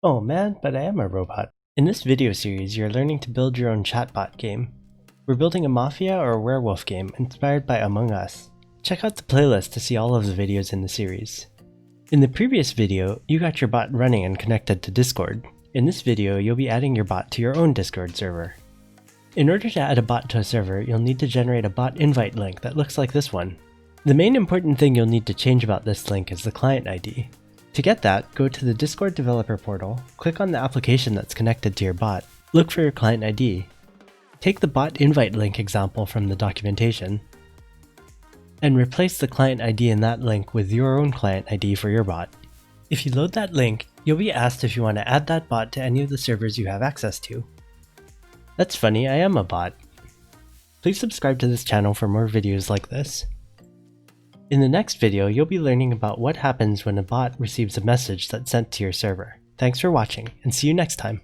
Oh man, but I am a robot. In this video series, you're learning to build your own chatbot game. We're building a mafia or a werewolf game inspired by Among Us. Check out the playlist to see all of the videos in the series. In the previous video, you got your bot running and connected to Discord. In this video, you'll be adding your bot to your own Discord server. In order to add a bot to a server, you'll need to generate a bot invite link that looks like this one. The main important thing you'll need to change about this link is the client ID. To get that, go to the Discord developer portal, click on the application that's connected to your bot, look for your client ID. Take the bot invite link example from the documentation, and replace the client ID in that link with your own client ID for your bot. If you load that link, you'll be asked if you want to add that bot to any of the servers you have access to. That's funny, I am a bot. Please subscribe to this channel for more videos like this. In the next video, you'll be learning about what happens when a bot receives a message that's sent to your server. Thanks for watching, and see you next time.